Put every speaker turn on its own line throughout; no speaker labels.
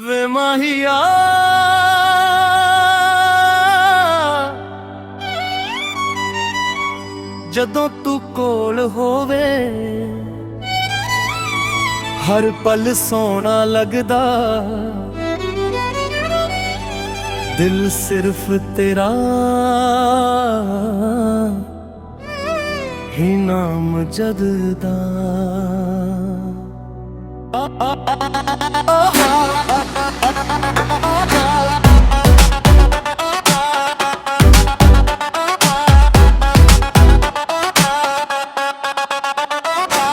ਵੇ ਮਾਹੀਆ ਜਦੋਂ ਤੂੰ ਕੋਲ ਹੋਵੇ ਹਰ ਪਲ ਸੋਹਣਾ ਲੱਗਦਾ ਦਿਲ ਸਿਰਫ ਤੇਰਾ ਹੀ ਨਾਮ ਜਦਦਾ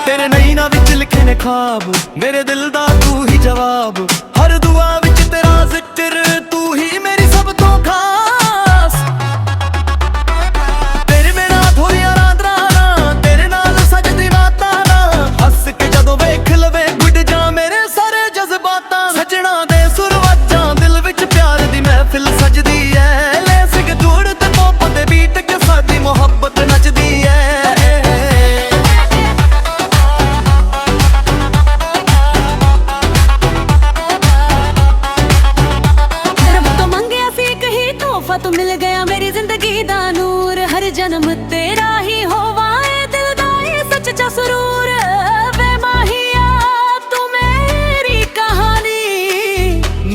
तेरे नैना विच लिखे ने ख्वाब मेरे दिल दा तू ही जवाब हर दुआ विच तेरा जिक्र तू ही मेरी सब तो खास तेरे बिना थोड़ियां रातां ना तेरे नाल सजदी रातां ना हस के जदों वेख लवे गुड जा मेरे सारे जज्बातां सजना दे सुर वजां दिल विच प्यार दी महफिल सजदी ऐ ले सिग जोड़ ते पॉप दे बीट के साडी मोहब्बत नचदी ऐ तू मिल गया मेरी जिंदगी दा नूर हर जन्म तेरा ही होवाए दिल दा ये सच्चा सुरूर वे माहिया तू मेरी कहानी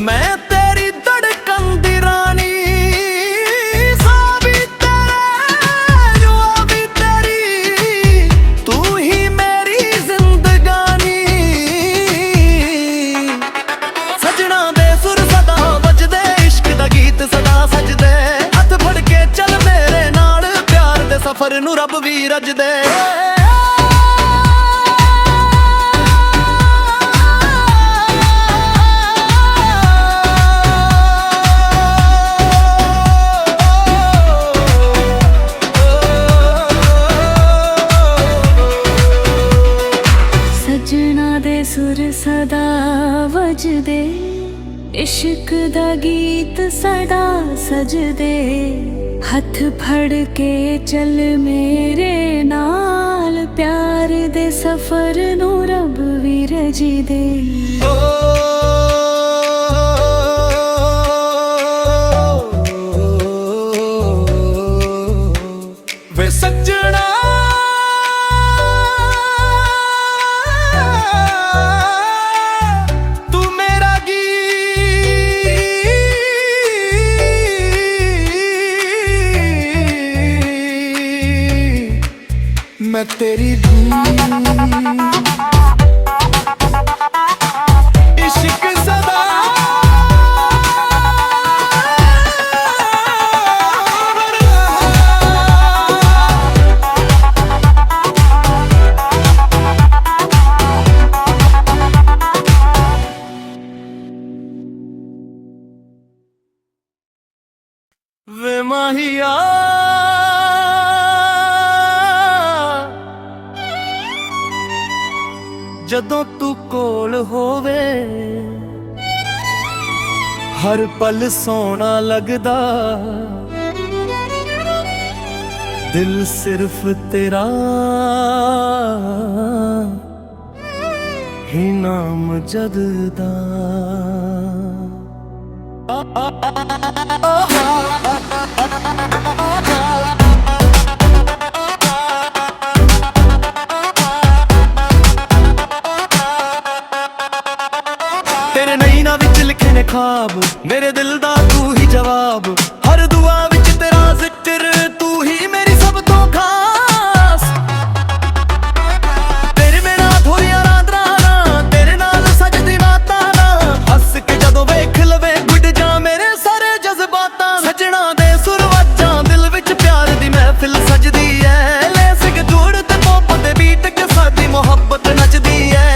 मैं तेरी धड़कन दी रानी साबी तेरे जुआ भी तेरी तू ही मेरी जिंदगानी सजना दे सुर सदा बजदे इश्क दा गीत सदा सजदे सफर नू रब भी रजदे सजना दे सुर सदा वजदे इश्क दा गीत सदा सजदे हथ फड़ के चल मेरे नाल प्यार दे सफर नू रब भी रजी दे वे सजना मैं तेरी इश्क सदा वे माहिया ਜਦੋਂ ਤੂੰ ਕੋਲ ਹੋਵੇ ਹਰ ਪਲ ਸੋਹਣਾ ਲੱਗਦਾ ਦਿਲ ਸਿਰਫ ਤੇਰਾ ਹੀ ਨਾਮ ਜਦਦਾ तेरे नैना विच लिखे ने ख्वाब मेरे दिल दा तू ही जवाब हर दुआ विच तेरा जिक्र तू ही मेरी सब तो खास तेरे बिना थोड़ियां रातां ना तेरे नाल सजदी रातां ना हस के जदों वेख लवे गुड जा मेरे सारे जज्बातां सजना दे सुर वजां दिल विच प्यार दी महफिल सजदी ऐ ले सिग जोड़ ते पॉप दे बीट के साडी मोहब्बत नचदी ऐ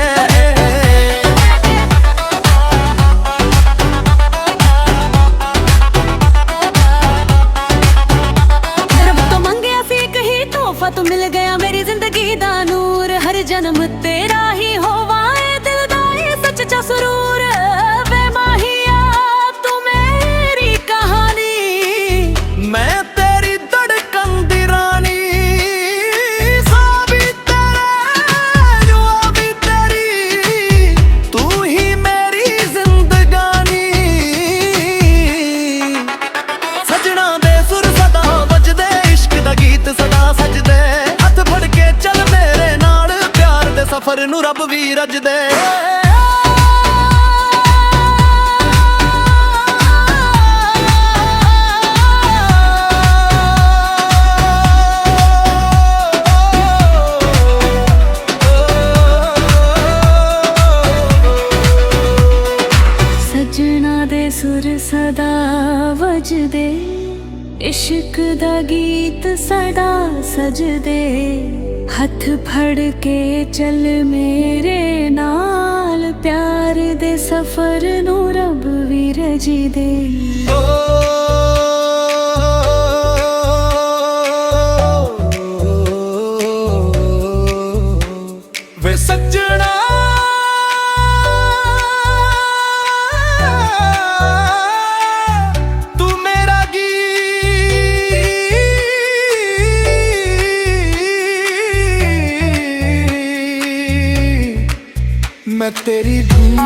ਰੱਬ ਵੀ ਰਜਦੇ।
ਸਜਣਾ ਦੇ ਸੁਰ ਸਦਾ ਵਜਦੇ, ਇਸ਼ਕ ਦਾ ਗੀਤ ਸਦਾ ਸਜਦੇ। ਹੱਥ ਫੜ ਕੇ ਚੱਲ ਮੇਰੇ ਨਾਲ, ਪਿਆਰ ਦੇ ਸਫ਼ਰ ਨੂੰ ਰੱਬ ਵੀ ਰਜਦੇ।
ਵੇ ਸੱਜਣਾ मैं तेरी धूम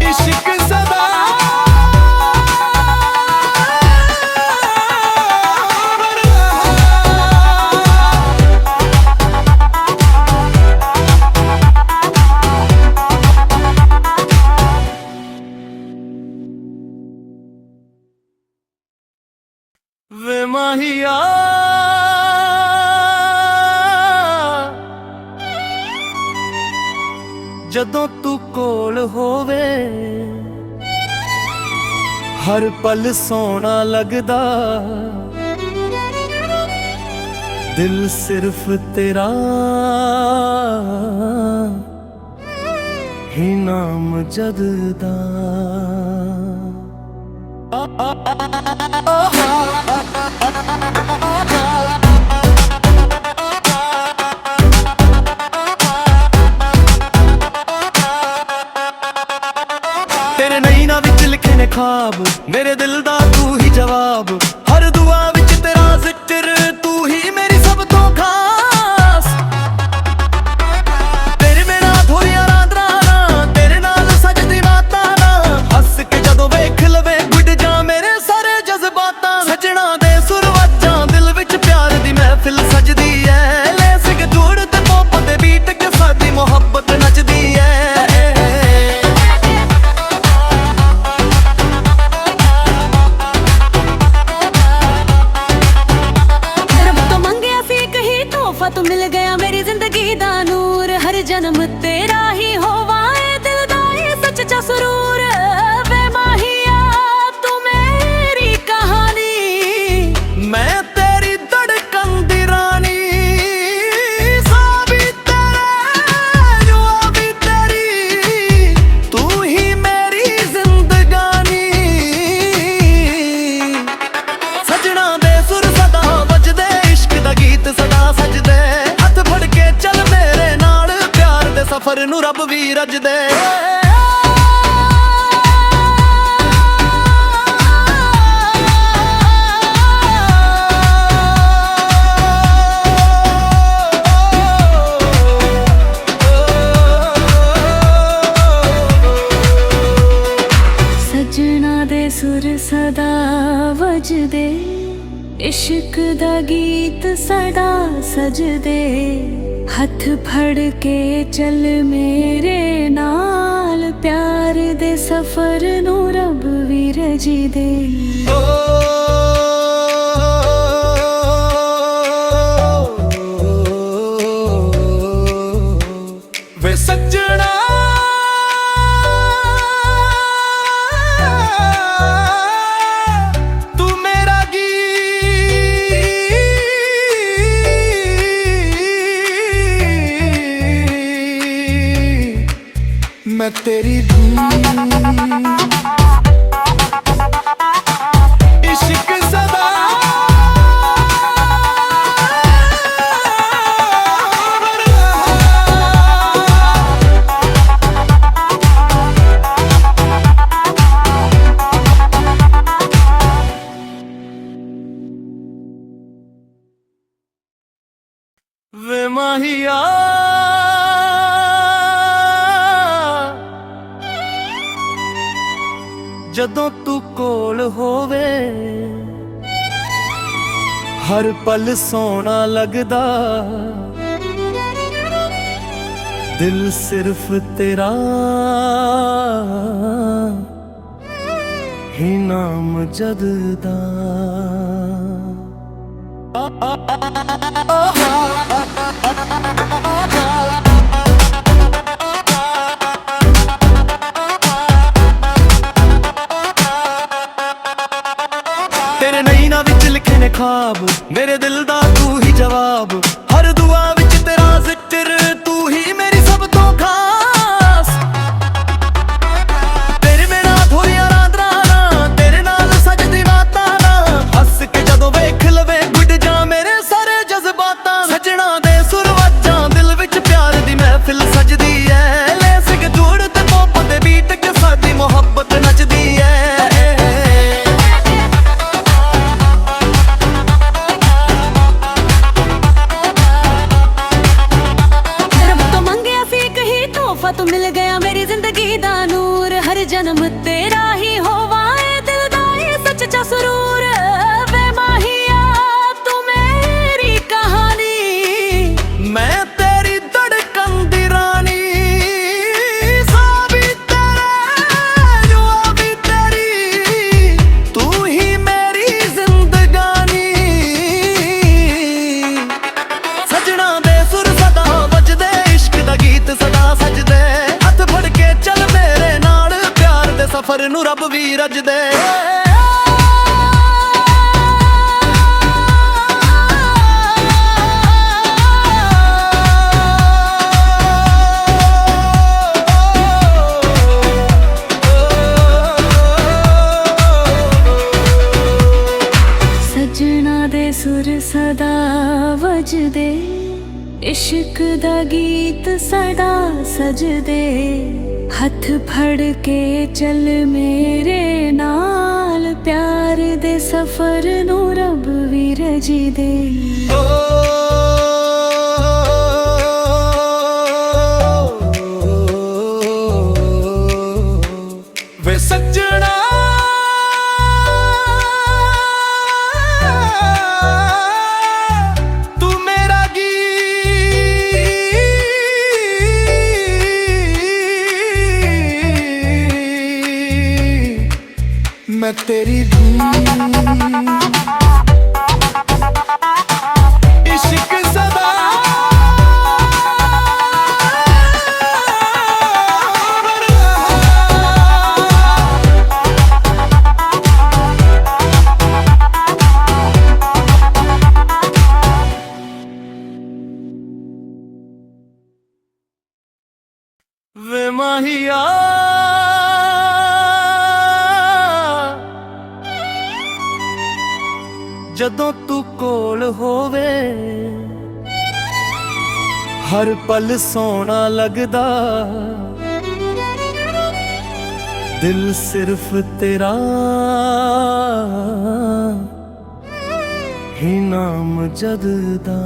इश्क सदा वे माहिया ਜਦੋਂ ਤੂੰ ਕੋਲ ਹੋਵੇ, ਹਰ ਪਲ ਸੋਹਣਾ ਲੱਗਦਾ। ਦਿਲ ਸਿਰਫ ਤੇਰਾ ਹੀ ਨਾਮ ਜਪਦਾ। तेरे नैना विच लिखे ने ख्वाब, मेरे दिल दा तू ही जवाब। हर दुआ विच तेरा जिक्र, तू ही मेरी सब तो खास। तेरे बिना थोड़ियां रातां ना, तेरे नाल सजदी रातां ना। हस के जदों वेख लवे गुड जा मेरे सारे जज्बातां। सजना दे सुर वाजां, दिल विच प्यार दी महफिल सजदी ऐ। लेसिक जोड़ ते पॉप दे बीट के साडी मोहब्बत नचदी ऐ। तू मिल गया मेरी जिंदगी दा नूर, हर जन्म तेरा ही होवा ए दिल दा ये सच्चा सुरूर। वे माहिया तू मेरी कहानी, मैं तेरी धड़कन दी रानी। सा भी तेरे जुआ भी तेरी, तू ही मेरी जिंदगानी। सजना दे सुर सदा वजदे, इश्क दा गीत सदा सजदे। सफर नू रब भी रजदे।
सजना दे सुर सदा वजदे, इश्क दा गीत सदा सजदे। हथ फड़ के चल मेरे नाल, प्यार दे सफर नू रब भी रजदे।
वे सज्जना मैं तेरी धूम इश्क सदा वे माहिया ਜਦੋਂ ਤੂੰ ਕੋਲ ਹੋਵੇ, हर पल सोना लगदा, दिल सिर्फ तेरा ही नाम जददा। तेरे नैना विच लिखे ने ख्वाब, मेरे दिल दा तू ही जवाब। हर दुआ विच तेरा जिक्र, तू ही मेरी सब तो खास। तेरे बिना थोड़ियां रातां ना, तेरे नाल सजदी रातां ना। हस के जदों वेख लवे गुड जा मेरे सारे जज्बातां। सजना दे सुर वाजां, दिल विच प्यार दी महफिल सजदी ऐ। ले सिग जोड़ ते पॉप दे बीट के साडी मोहब्बत नचदी ऐ।
तू मिल गया मेरी जिंदगी दा नूर, हर जन्म तेरा ही होवा ए दिल दा ये सच्चा सुरूर। वे माहिया तू मेरी कहानी, मैं तेरी धड़कन दी रानी। सा भी तेरे जुआ भी तेरी, तू ही मेरी जिंदगानी। सजना दे सुर सदा बजदे, इश्क दा गीत सदा सजदे। सफर नू रब भी रजदे। सजना दे सुर सदा वजदे, इश्क दा गीत सदा सजदे। हथ फड़ के चल मेरे नाल, प्यार दे सफर नू रब भी रजी दे।
वे सजना तू मेरा मैं तेरी धूम, इश्क सदा वे माहिया जदों तू कोल होवे, हर पल सोना लगदा। दिल सिर्फ तेरा ही नाम जददा।